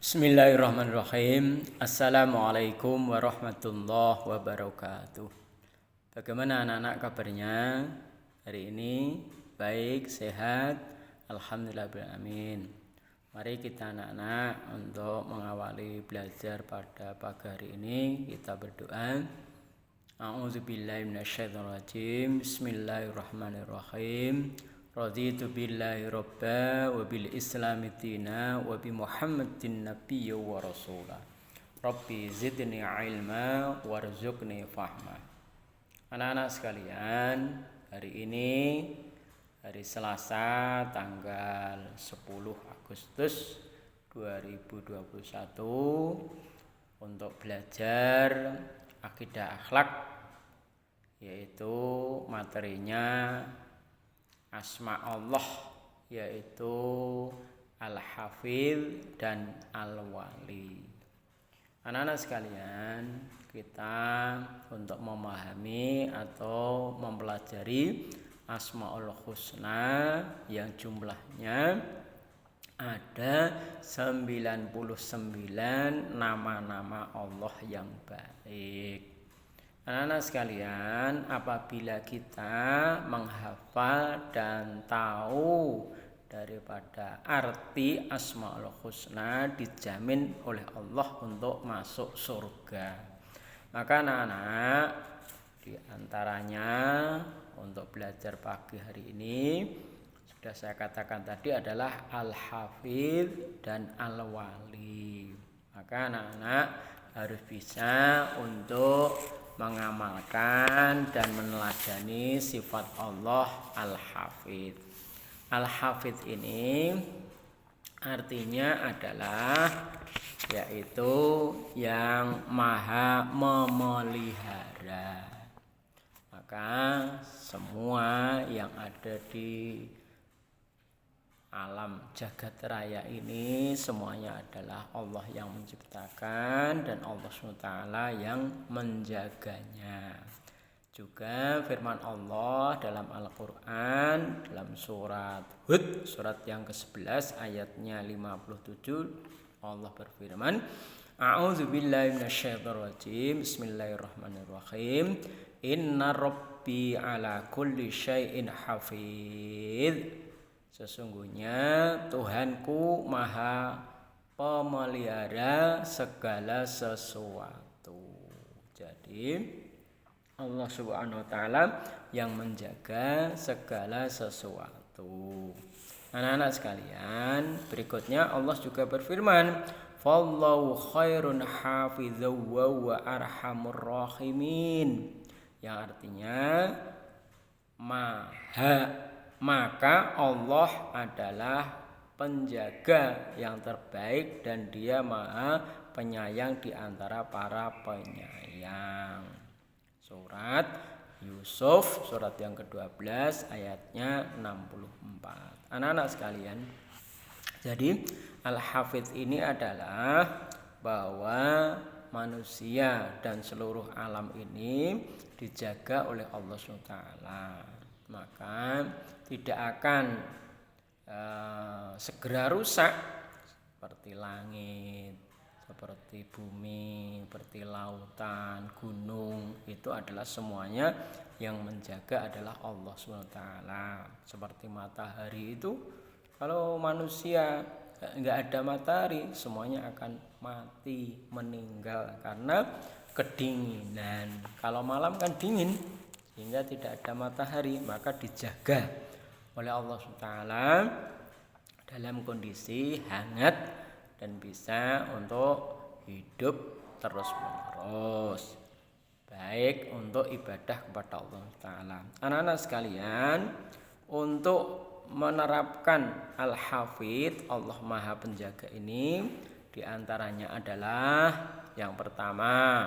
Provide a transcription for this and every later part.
Bismillahirrahmanirrahim. Assalamualaikum warahmatullahi wabarakatuh. Bagaimana anak-anak kabarnya hari ini? Baik, sehat? Alhamdulillahirrahmanirrahim. Mari kita anak-anak untuk mengawali belajar pada pagi hari ini kita berdoa. A'udzubillahi minasyaitonirrajim. Bismillahirrahmanirrahim. Raditu billahi robba wa bil islami dina wa bi muhammadin nabiyya wa rasulah. Rabbi zidni ilma warzuqni fahma. Anak-anak sekalian, hari ini hari Selasa tanggal 10 Agustus 2021 untuk belajar akidah akhlak, yaitu materinya Asma Allah, yaitu Al-Hafidh dan Al-Wali. Anak-anak sekalian, kita untuk memahami atau mempelajari Asmaul Husna yang jumlahnya ada 99 nama-nama Allah yang baik. Anak-anak sekalian, apabila kita menghafal dan tahu daripada arti Asmaul Husna, dijamin oleh Allah untuk masuk surga. Maka anak-anak, diantaranya untuk belajar pagi hari ini sudah saya katakan tadi adalah Al-Hafidh dan Al-Wali. Maka anak-anak harus bisa untuk mengamalkan dan meneladani sifat Allah Al-Hafidh. Al-Hafidh ini artinya adalah yaitu yang maha memelihara. Maka semua yang ada di alam jagat raya ini semuanya adalah Allah yang menciptakan dan Allah SWT yang menjaganya. Juga firman Allah dalam Al-Quran dalam surat Hud, surat yang ke-11 ayatnya 57, Allah berfirman, A'udzubillahi minasyaitonirrajim. Bismillahirrahmanirrahim. Inna rabbi ala kulli syai'in hafidh. Sesungguhnya Tuhanku maha pemelihara segala sesuatu. Jadi Allah Subhanahu wa taala yang menjaga segala sesuatu. Anak-anak sekalian, berikutnya Allah juga berfirman, Fallahu khairun hafidzaw wa arhamur rahimin. Yang artinya maka Allah adalah penjaga yang terbaik dan Dia maha penyayang di antara para penyayang. Surat Yusuf, surat yang ke-12 ayatnya 64. Anak-anak sekalian, jadi Al-Hafidh ini adalah bahwa manusia dan seluruh alam ini dijaga oleh Allah SWT. Maka tidak akan segera rusak seperti langit, seperti bumi, seperti lautan, gunung. Itu adalah semuanya yang menjaga adalah Allah SWT. Seperti matahari itu, kalau manusia nggak ada matahari, semuanya akan mati, meninggal karena kedinginan. Kalau malam kan dingin, sehingga tidak ada matahari, maka dijaga oleh Allah SWT dalam kondisi hangat dan bisa untuk hidup terus-menerus, baik untuk ibadah kepada Allah Ta'ala. Anak-anak sekalian, untuk menerapkan Al-Hafidh, Allah Maha Penjaga ini, diantaranya adalah yang pertama,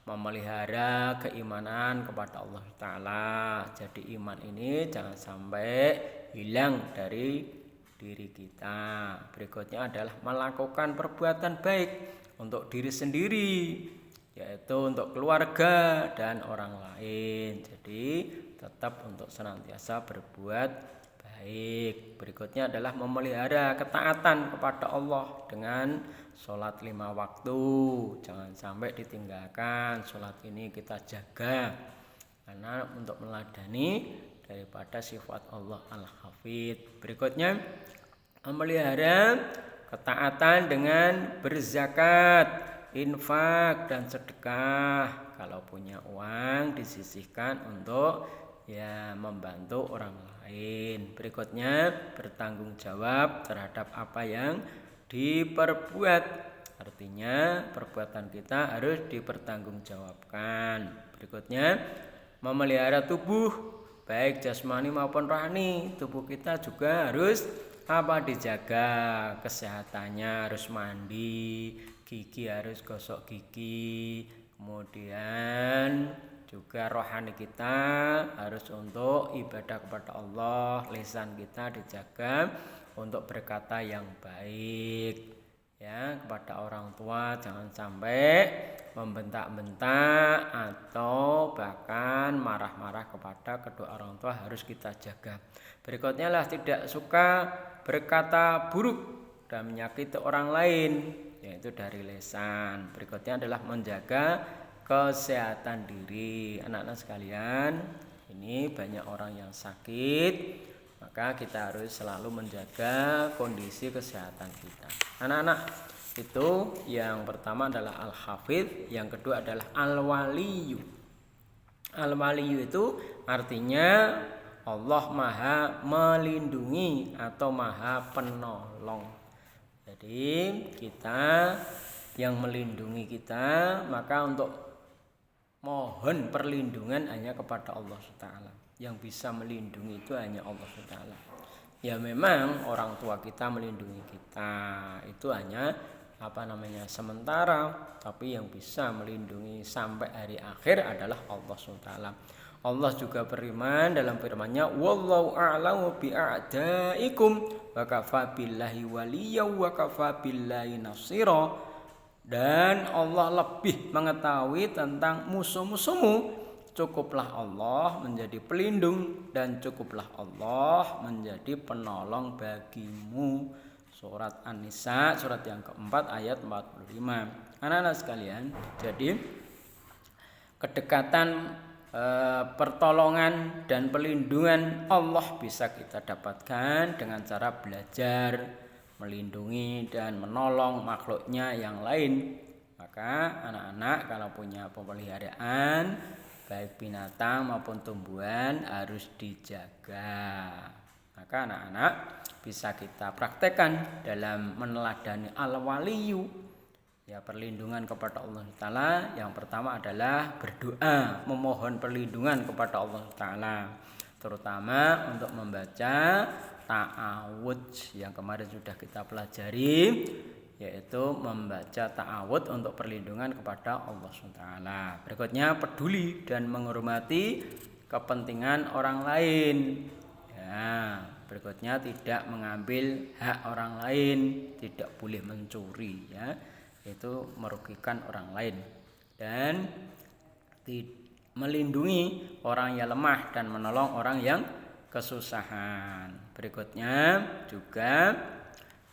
memelihara keimanan kepada Allah Ta'ala. Jadi iman ini jangan sampai hilang dari diri kita. Berikutnya adalah melakukan perbuatan baik untuk diri sendiri, yaitu untuk keluarga dan orang lain. Jadi tetap untuk senantiasa berbuat baik. baik. Berikutnya adalah memelihara ketaatan kepada Allah dengan sholat 5 waktu. Jangan sampai ditinggalkan. Sholat ini kita jaga karena untuk meladani daripada sifat Allah Al-Hafidz. Berikutnya memelihara ketaatan dengan berzakat, infak dan sedekah. Kalau punya uang disisihkan untuk membantu orang lain. Berikutnya bertanggung jawab terhadap apa yang diperbuat. Artinya perbuatan kita harus dipertanggungjawabkan. Berikutnya memelihara tubuh baik jasmani maupun rohani. Tubuh kita juga harus dijaga kesehatannya, harus mandi, gigi harus gosok gigi, kemudian juga rohani kita harus untuk ibadah kepada Allah, lisan kita dijaga untuk berkata yang baik kepada orang tua, jangan sampai membentak-bentak atau bahkan marah-marah kepada kedua orang tua, harus kita jaga. Berikutnya tidak suka berkata buruk dan menyakiti orang lain, yaitu dari lisan. Berikutnya adalah menjaga kesehatan diri. Anak-anak sekalian, ini banyak orang yang sakit, maka kita harus selalu menjaga kondisi kesehatan kita. Anak-anak, itu yang pertama adalah Al-Hafidz, yang kedua adalah Al-Waliyu. Al-Waliyu itu artinya Allah Maha melindungi atau Maha penolong. Jadi kita yang melindungi kita, maka untuk mohon perlindungan hanya kepada Allah SWT. Yang bisa melindungi itu hanya Allah SWT. Ya memang orang tua kita melindungi kita itu hanya sementara, tapi yang bisa melindungi sampai hari akhir adalah Allah SWT. Allah juga beriman dalam firman-Nya, wallahu a'lamu bi'a'daikum wa kafa billahi waliyya wa kafa billahi nasira. Dan Allah lebih mengetahui tentang musuh-musuhmu. Cukuplah Allah menjadi pelindung dan cukuplah Allah menjadi penolong bagimu. Surat An-Nisa, surat yang keempat ayat 45. Anak-anak sekalian, jadi kedekatan, pertolongan dan pelindungan Allah bisa kita dapatkan dengan cara belajar, melindungi dan menolong makhluknya yang lain. Maka anak-anak kalau punya pemeliharaan baik binatang maupun tumbuhan harus dijaga. Maka anak-anak bisa kita praktekkan dalam meneladani al-waliyu, perlindungan kepada Allah Ta'ala. Yang pertama adalah berdoa, memohon perlindungan kepada Allah Ta'ala, terutama untuk membaca ta'awudz yang kemarin sudah kita pelajari, yaitu membaca ta'awudz untuk perlindungan kepada Allah SWT. Berikutnya peduli dan menghormati kepentingan orang lain. Berikutnya tidak mengambil hak orang lain, tidak boleh mencuri, itu merugikan orang lain. Dan melindungi orang yang lemah dan menolong orang yang kesusahan. Berikutnya juga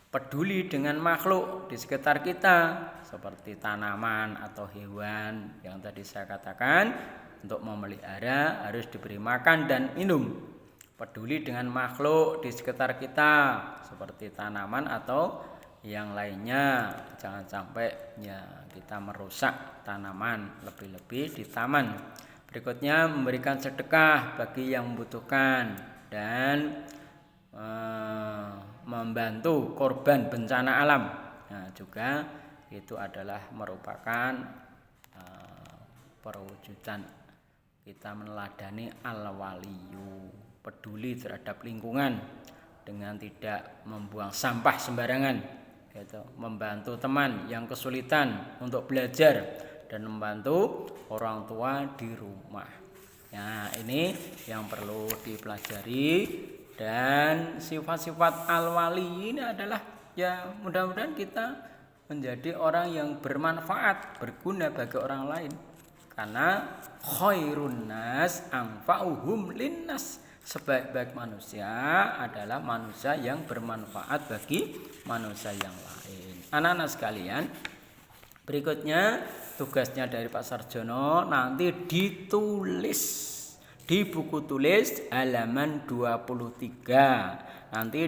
peduli dengan makhluk di sekitar kita seperti tanaman atau hewan yang tadi saya katakan. Untuk memelihara harus diberi makan dan minum. Peduli dengan makhluk di sekitar kita seperti tanaman atau yang lainnya. Jangan sampai kita merusak tanaman, lebih-lebih di taman. Berikutnya memberikan sedekah bagi yang membutuhkan dan membantu korban bencana alam. Juga itu adalah merupakan perwujudan kita meneladani al-waliyu, peduli terhadap lingkungan dengan tidak membuang sampah sembarangan, membantu teman yang kesulitan untuk belajar dan membantu orang tua di rumah. Ini yang perlu dipelajari. Dan sifat-sifat al-wali ini adalah mudah-mudahan kita menjadi orang yang bermanfaat, berguna bagi orang lain. Karena khairun nas anfa'uhum linnas, Sebaik-baik manusia adalah manusia yang bermanfaat bagi manusia yang lain. Anak-anak sekalian, berikutnya tugasnya dari Pak Sarjono nanti ditulis di buku tulis halaman 23. Nanti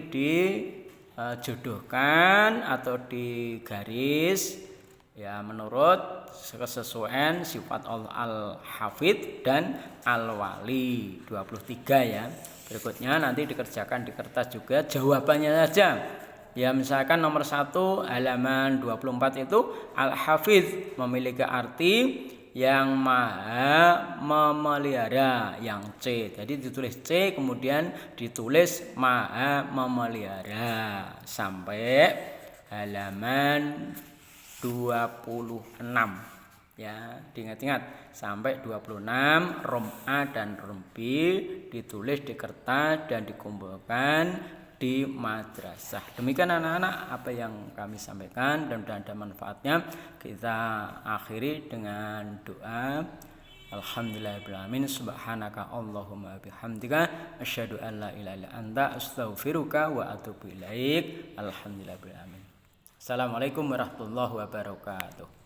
dijodohkan atau digaris ya menurut kesesuaian sifat al-hafidh dan al-wali 23 ya. Berikutnya nanti dikerjakan di kertas juga jawabannya saja. Ya misalkan nomor 1 halaman 24 itu al-hafidh memiliki arti yang maha memelihara, yang C. Jadi ditulis C kemudian ditulis maha memelihara sampai halaman 26 ya, diingat-ingat sampai 26 rom A dan rom B ditulis di kertas dan dikumpulkan di madrasah. Demikian anak-anak apa yang kami sampaikan dan ada manfaatnya. Kita akhiri dengan doa. Alhamdulillahirabbil alamin, subhanaka Allahumma bihamdika asyhadu an la ilaha illa anta astaghfiruka wa atubu ilaik. Alhamdulillahirabbil alamin. Assalamualaikum warahmatullahi wabarakatuh.